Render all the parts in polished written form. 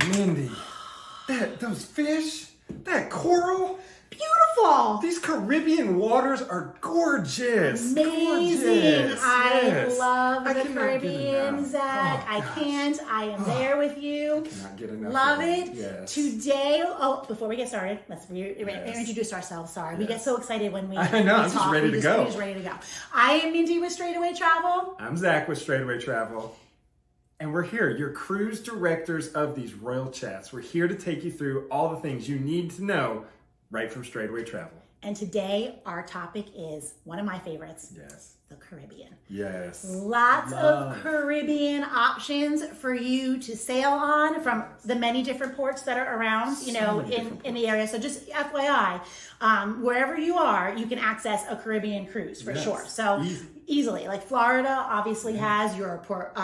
Mindy, those fish, that coral, Beautiful. these Caribbean waters are gorgeous. Amazing. Gorgeous. I Yes. love I the cannot get Caribbean, enough. Zach. Oh, I gosh. can't. I am there with you. Cannot get enough. Love of it. Yes. Today, before we get started, let's Yes. introduce ourselves. Sorry. We get Yes. so excited when we I know, we I'm just talk. ready We're to go. just ready to go. I am Mindy with Straightaway Travel. I'm Zach with Straightaway Travel. And we're here, your cruise directors of these Royal Chats. We're here to take you through all the things you need to know right from Straightaway Travel. And today, our topic is one of my favorites, Yes. the Caribbean. Yes. Lots Love. of Caribbean options for you to sail on from the many different ports that are around, So many different in the area. So just FYI, wherever you are, you can access a Caribbean cruise for Yes. sure. So Easy. easily, like Florida obviously has your Port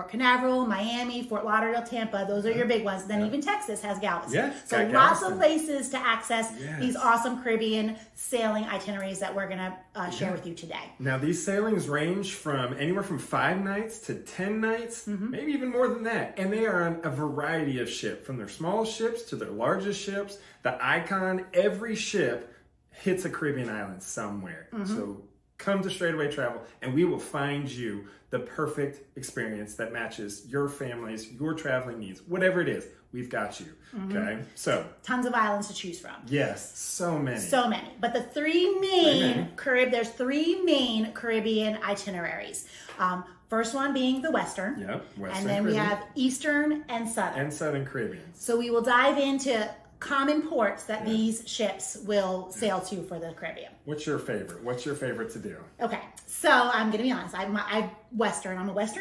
Canaveral, Miami, Fort Lauderdale, Tampa. Those are your big ones. Then even Texas has Galveston. Yeah, So got lots Galveston. of places to access Yes. these awesome Caribbean sailing itineraries that we're gonna share with you today. Now, these sailings range from anywhere from 5 nights to 10 nights, maybe even more than that. And they are on a variety of ships, from their smallest ships to their largest ships. The Icon, every ship hits a Caribbean island somewhere. So come to Straightaway Travel and we will find you the perfect experience that matches your family's, your traveling needs, whatever it is. We've got you. Okay. So, Tons of islands to choose from. yes, so many. So many. But the there's three main Caribbean itineraries. First one being the Western. Yep. Western And then we Caribbean have Eastern and Southern. and Southern Caribbean. So we will dive into common ports that these ships will sail to for the Caribbean. What's your favorite? What's your favorite to do? Okay, so I'm gonna be honest. I'm a Western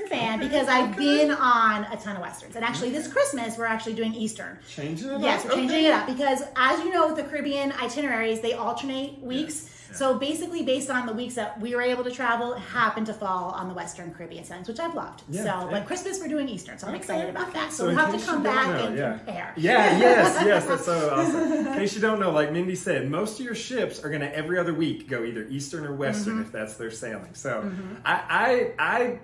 fan because I've been on a ton of Westerns. And actually, this Christmas we're actually doing Eastern. Changing it Yes, up? we're changing it up because, as you know, with the Caribbean itineraries, they alternate weeks. Yes. So basically, based on the weeks that we were able to travel, it happened to fall on the Western Caribbean sailings, which I've loved. Yeah, So, yeah. but Christmas we're doing Eastern, so I'm excited about that. So in we'll have to case come you don't back know, and yeah. compare. Yeah, yes, that's so awesome. In case you don't know, like Mindy said, most of your ships are going to every other week go either Eastern or Western if that's their sailing. So I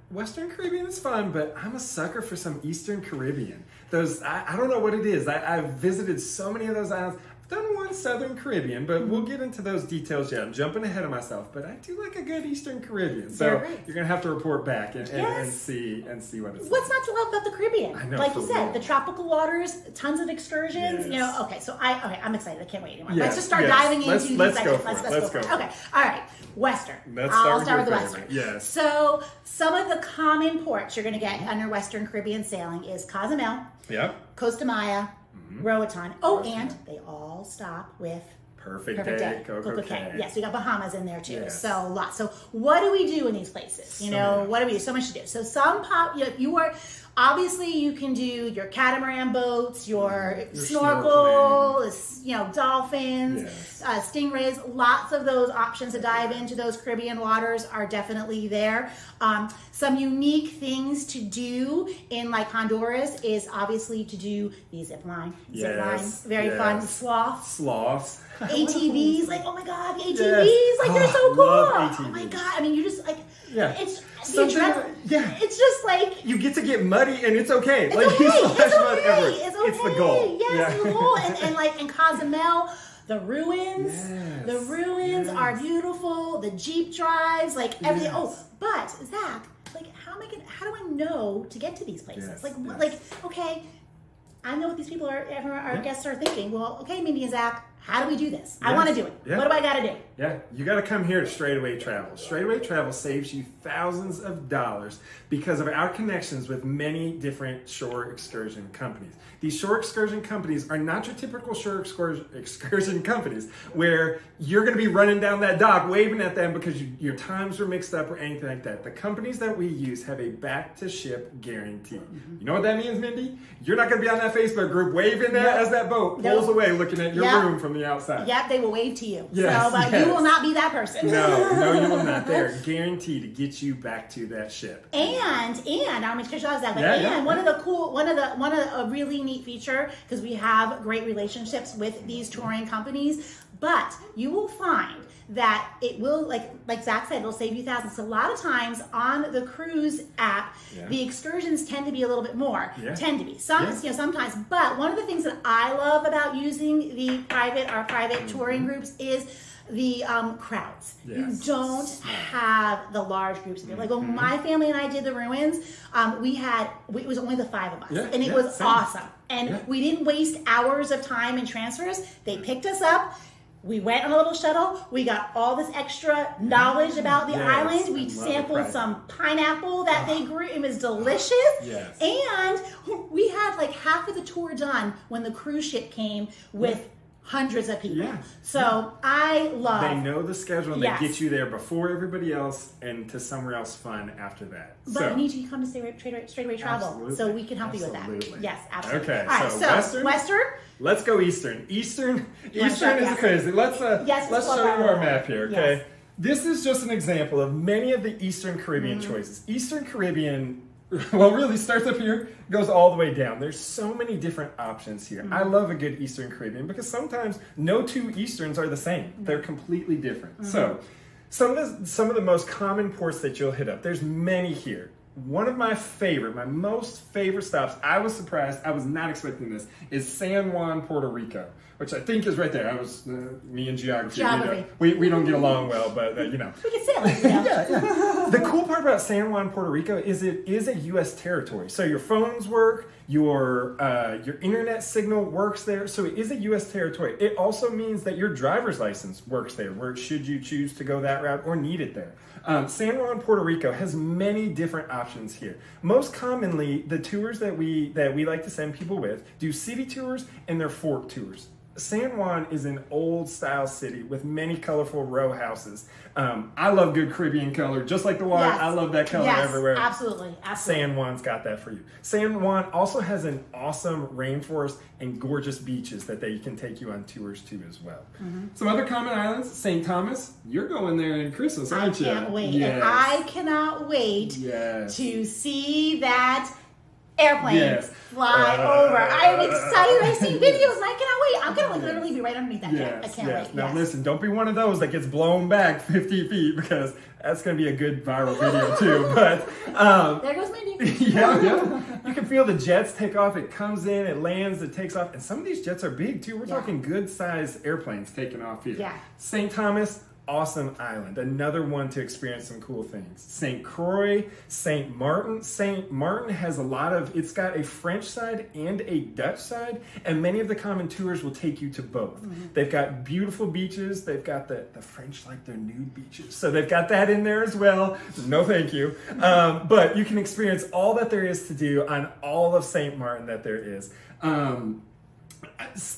Western Caribbean is fun, but I'm a sucker for some Eastern Caribbean. I don't know what it is. I've visited so many of those islands. I've done one Southern Caribbean, but we'll get into those details yet. I'm jumping ahead of myself, but I do like a good Eastern Caribbean. So You're right. you're going to have to report back and Yes. see what it's What's not to love about the Caribbean? I know, like for you said, real. the tropical waters, tons of excursions. You know, Yes. okay, so I'm excited. I can't wait anymore. Yes, Let's just start yes. diving into Let's these go items. for it. Let's Let's go for go it. for Okay, all right. Western. Let's I'll start start with with the your Western. favorite. Yes. So some of the common ports you're going to get under Western Caribbean sailing is Cozumel, Yep. Costa Maya, Roatan. Oh, and they all stop with Perfect day, Coco Cay. Cay. Yes, we got Bahamas in there too. Yes. So lots. So what do we do in these places? You So know, many. what do we do? So much to do. So you are obviously you can do your catamaran boats, your snorkel, dolphins, Yes. stingrays. Lots of those options to dive into those Caribbean waters are definitely there. Some unique things to do in like Honduras is obviously to do the zip line. Yes, Very yes. fun. Sloths. Sloths. ATVs, like, oh my god, the ATVs, Yes. like they're Oh, so cool. love Oh my ATVs. god, I mean, you just like, Yeah. it's Something- yeah. it's just like, You get to get muddy and it's okay. it's like okay, you it's splash mud okay, everywhere. it's okay. It's the goal. Yes, Yeah. it's the goal. And like in Cozumel, the ruins, Yes. Yes. are beautiful. The Jeep drives, like everything. Yes. Oh, but Zach, like, how do I know to get to these places? Yes, Like, yes. okay, I know what these people our guests are thinking. Well, okay, Mindy and Zach, how do we do this? I want to do it. Yeah. What do I got to do? Yeah, you got to come here to Straightaway Travel. Straightaway Travel saves you thousands of dollars because of our connections with many different shore excursion companies. These shore excursion companies are not your typical shore excursion companies where you're going to be running down that dock waving at them because your times are mixed up or anything like that. The companies that we use have a back-to-ship guarantee. You know what that means, Mindy? You're not going to be on that Facebook group waving that as that boat pulls Nope. away looking at your Yep. room from from the outside. Yep, they will wave to you. Yes, So, but yes. you will not be that person. No, you will not. They're guaranteed to get you back to that ship. And I'm going to that, but Yeah. one of the really neat feature, because we have great relationships with these touring companies, but you will find that it will, like Zach said, it'll save you thousands. A lot of times on the cruise app, the excursions tend to be a little bit more. Tend to be sometimes. But one of the things that I love about using our private touring groups is the crowds. You don't have the large groups of people. Like when my family and I did the ruins, it was only the 5 of us, and it was awesome. And we didn't waste hours of time in transfers. They picked us up. We went on a little shuttle. We got all this extra knowledge about the island. We sampled some pineapple that they grew. It was delicious. Yes. And we had like half of the tour done when the cruise ship came with hundreds of people. So I love. They know the schedule and they get you there before everybody else and to somewhere else fun after that. But I need you to come to Straightaway Travel, Absolutely. so we can help you with that. Yes, absolutely. Okay, All right, so Western. Let's go Eastern. Eastern is crazy. Let's show you our map here, okay? Yes. This is just an example of many of the Eastern Caribbean choices. Eastern Caribbean, well, really starts up here, goes all the way down. There's so many different options here. I love a good Eastern Caribbean because sometimes no two Easterns are the same. They're completely different. So some of the most common ports that you'll hit up, there's many here. One of my most favorite stops, I was surprised, I was not expecting this, is San Juan, Puerto Rico, which I think is right there. Me and geography. We don't get along well, but We can say it like that. yeah. The cool part about San Juan, Puerto Rico is it is a U.S. territory. So your phones work, your internet signal works there. So it is a U.S. territory. It also means that your driver's license works there, should you choose to go that route or need it there. San Juan, Puerto Rico has many different options here. Most commonly, the tours that we like to send people with do city tours and they're fort tours. San Juan is an old style city with many colorful row houses. I love good Caribbean color, just like the water. I love that color everywhere. Absolutely. San Juan's got that for you. San Juan also has an awesome rainforest and gorgeous beaches that they can take you on tours to as well. Some other common islands, St. Thomas. You're going there in Christmas, aren't you? I can't wait. Yes. And I cannot wait to see that airplane fly over. I am excited. I see videos and I cannot wait. I'm going to literally be right underneath that jet. I can't wait. Now listen, don't be one of those that gets blown back 50 feet because that's going to be a good viral video too. But there goes Mindy. You can feel the jets take off. It comes in, it lands, it takes off. And some of these jets are big too. We're talking good sized airplanes taking off here. St. Thomas, awesome island. Another one to experience some cool things. St. Croix, St. Martin. St. Martin has it's got a French side and a Dutch side, and many of the common tours will take you to both. They've got beautiful beaches. They've got the French like their nude beaches. So they've got that in there as well. No thank you. But you can experience all that there is to do on all of St. Martin that there is.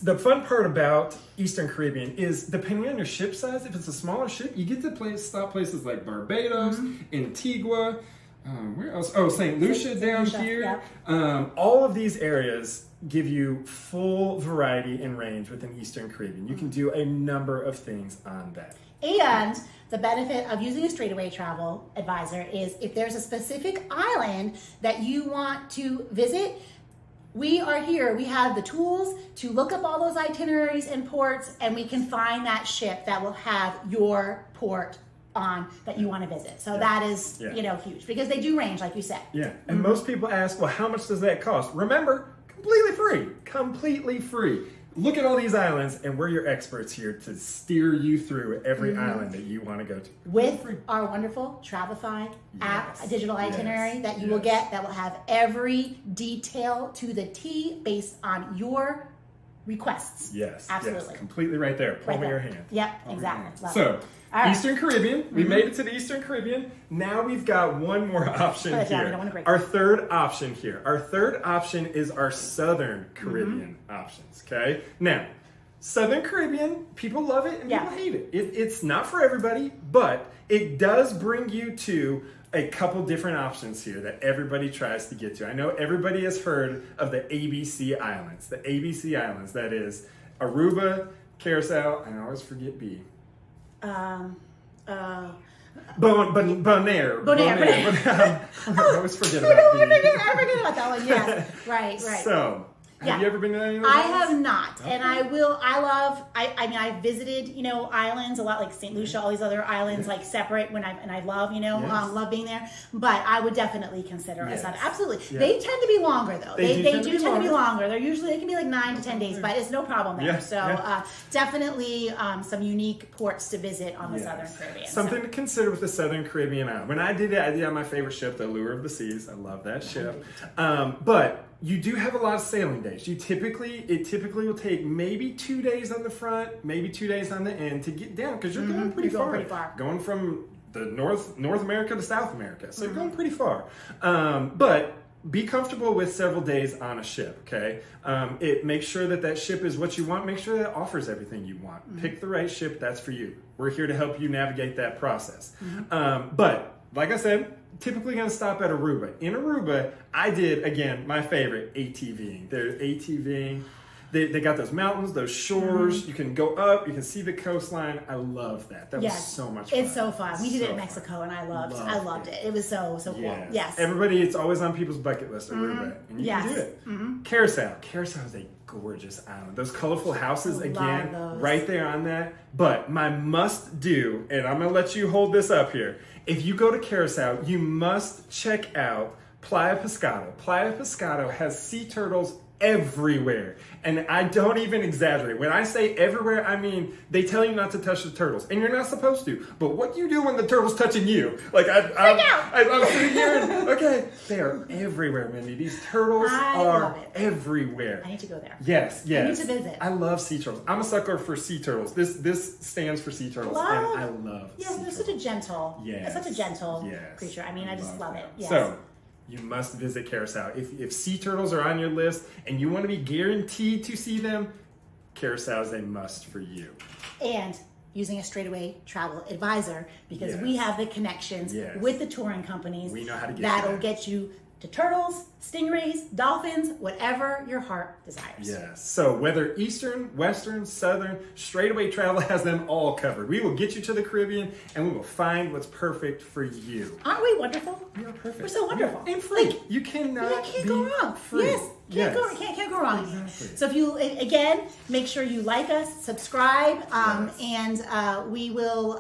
The fun part about Eastern Caribbean is depending on your ship size, if it's a smaller ship, you get to stop places like Barbados, Antigua, where else? Oh, St. Lucia down here. All of these areas give you full variety and range within Eastern Caribbean. You can do a number of things on that. And the benefit of using a Straightaway Travel Advisor is if there's a specific island that you want to visit, we are here. We have the tools to look up all those itineraries and ports, and we can find that ship that will have your port on that you want to visit. So that is, huge because they do range, like you said. Yeah. And most people ask, well, how much does that cost? Remember, completely free. Completely free. Look at all these islands, and we're your experts here to steer you through every island that you want to go to. With our wonderful Travefy app, a digital itinerary that you will get that will have every detail to the T based on your requests. Yes. Absolutely. Yes, completely right there. Palm of your hand. Yep, exactly. So, right. Eastern Caribbean. We made it to the Eastern Caribbean. Now we've got one more option here. Our third option here. Our third option is our Southern Caribbean options. Okay. Now, Southern Caribbean, people love it and people hate it. It's not for everybody, but it does bring you to a couple different options here that everybody tries to get to. I know everybody has heard of the ABC Islands. The ABC Islands, that is Aruba, Carousel, and I always forget B. Bonaire. I always forget I about B. forget about that one. Yes, right. So, have you ever been to any of those I islands? have not, and I will. I mean, I've visited, islands a lot, like St. Lucia, all these other islands, like separate. I love, love being there. But I would definitely consider a Southern. Absolutely, They tend to be longer though. They do tend to be longer. They can be like 9 to 10 days, but it's no problem there. Definitely some unique ports to visit on the Southern Caribbean. Something to consider with the Southern Caribbean island. When I did it, I did on my favorite ship, the Allure of the Seas. I love that ship. But you do have a lot of sailing days. It typically will take maybe 2 days on the front, maybe 2 days on the end to get down, because you're going pretty far. Going from the North America to South America, so you're going pretty far. But be comfortable with several days on a ship. Okay, make sure that ship is what you want. Make sure that it offers everything you want. Pick the right ship that's for you. We're here to help you navigate that process. But like I said, typically going to stop at Aruba. In Aruba, I did, again, my favorite, ATVing. They're ATVing. They got those mountains, those shores. You can go up. You can see the coastline. I love that. That was so much fun. It's so fun. We did it in Mexico, and I loved it. It was so cool. Yes. Everybody, it's always on people's bucket list, Aruba. And you can do it. Carousel. Carousel is a gorgeous island. Those colorful houses, again, right there on that. But my must do, and I'm going to let you hold this up here. If you go to Carousel, you must check out Playa Pescado. Playa Pescado has sea turtles everywhere. And I don't even exaggerate. When I say everywhere, I mean, they tell you not to touch the turtles. And you're not supposed to. But what do you do when the turtle's touching you? Like, I'm sitting here and, okay, they are everywhere, Mindy. These turtles are everywhere. I need to go there. Yes. I need to visit. I love sea turtles. I'm a sucker for sea turtles. This stands for sea turtles. And I love sea turtles. They're such a gentle, creature. I mean, I just love it. Yes. So, you must visit Carousel. If sea turtles are on your list and you want to be guaranteed to see them, Carousel is a must for you. And using a straightaway travel advisor, because we have the connections with the touring companies. We know how to get that'll get you to turtles, stingrays, dolphins, whatever your heart desires. Yes. So whether Eastern, Western, Southern, straightaway travel has them all covered. We will get you to the Caribbean and we will find what's perfect for you. Aren't we wonderful? We are perfect. We're so wonderful. And free. You can't go wrong. Free. Yes. Can't go wrong. Exactly. So if you, again, make sure you like us, subscribe, and we will,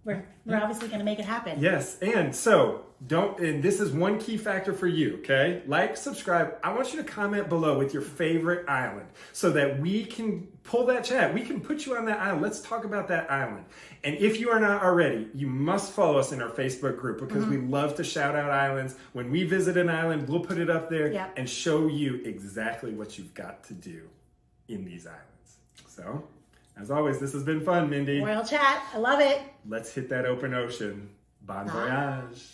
we're obviously going to make it happen. Yes. And so, and this is one key factor for you, okay? Like, subscribe. I want you to comment below with your favorite island so that we can pull that chat. We can put you on that island. Let's talk about that island. And if you are not already, you must follow us in our Facebook group, because we love to shout out islands. When we visit an island, we'll put it up there and show you exactly what you've got to do in these islands. So, as always, this has been fun, Mindy. Royal Chat. I love it. Let's hit that open ocean. Bon voyage.